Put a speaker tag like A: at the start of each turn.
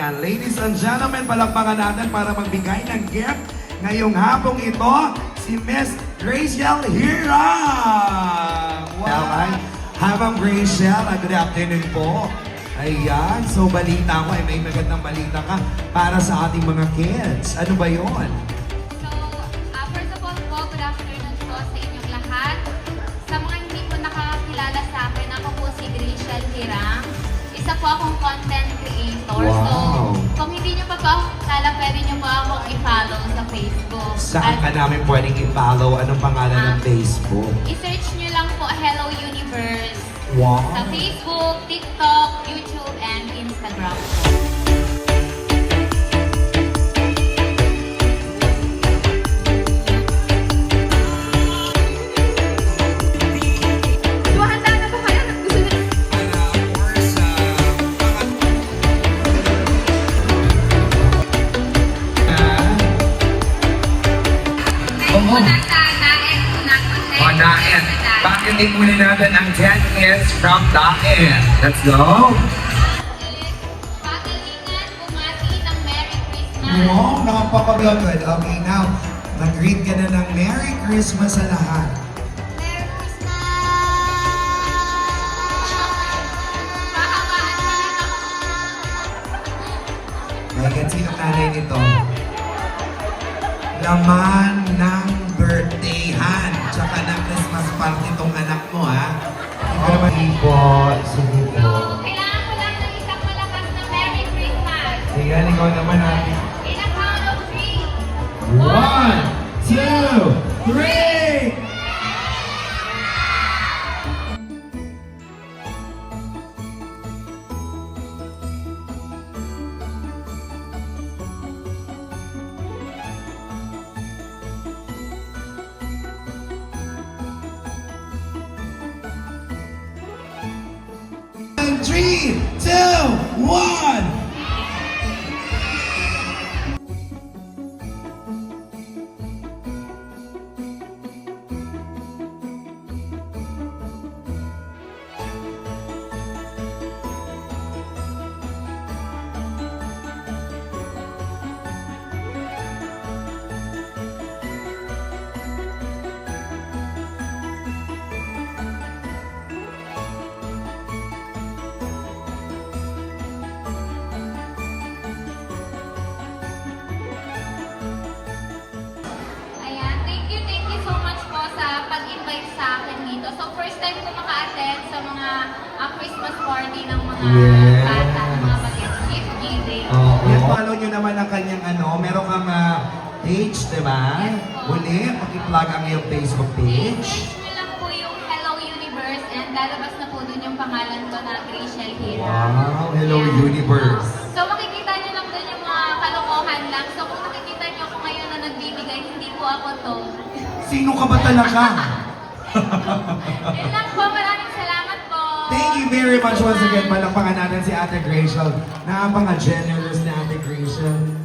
A: Ayan, ladies and gentlemen, palakpakan natin para magbigay ng gift ngayong hapong ito, si Miss Rachel Hirang! Wow! Hi, Ma'am Rachel. Good afternoon po. Ayan, so balita ko, may magandang balita ka para sa ating mga kids. Ano ba yon?
B: So, first of all po, good afternoon po sa inyong lahat. Sa mga hindi po nakakilala sa akin, ako po si Rachel Hirang. Isa po akong content creator.
A: Wow.
B: So, kung hindi nyo pa po ako kilala, pwede nyo po akong i-follow sa Facebook.
A: Saan ka namin pwedeng i-follow? Anong pangalan ng Facebook?
B: I-search nyo lang po Hello Universe.
A: Wow!
B: Sa Facebook, TikTok, YouTube, and Instagram po. So, handa na ba kayo? Gusto nyo? Unang daet na
A: O, Daet. Pakinig muna natin ang 10 hits from Daet. Let's go!
B: Pagalingan, bumati ng Merry Christmas.
A: Wow, nakapakagagad. Okay, now, mag-greet ka na ng Merry Christmas sa lahat.
B: Merry Christmas! Mahabaan na rin ako.
A: Kaya sino nanay nito? Laman ng birthdayhan. Tsaka ng Christmas party tong anak mo, ha? Sige po. Sige
B: So,
A: po.
B: kailangan ko lang ng isang malakas na Merry Christmas.
A: Sige, ikaw naman natin.
B: In a count of 3.
A: 1, 2, 3! Three, two, one.
B: Ayan, thank you so much po sa pag-invite sa akin dito. So, first time ko maka-attend sa mga Christmas party ng mga
A: Yes.
B: bata, ng mga bagets, gift giving.
A: I-follow nyo naman ang kanyang meron kang page, di ba?
B: Yes po.
A: Uli, paki-plug ang iyong Facebook page.
B: I-search nyo lang po yung Hello Universe and lalabas na po dun yung pangalan ko na Rachel Hirang.
A: Wow, Hello
B: Ayan.
A: Universe.
B: So, makikita nyo lang dun yung mga kalokohan lang. So, kung nakikita nyo ako ngayon na nagbibigay, hindi po ako to.
A: Sino ka ba talaga?
B: Yun lang po, maraming salamat po.
A: Thank you very much once again. Palakpakan natin si Ate Rachel. Napaka-generous na Ate Rachel.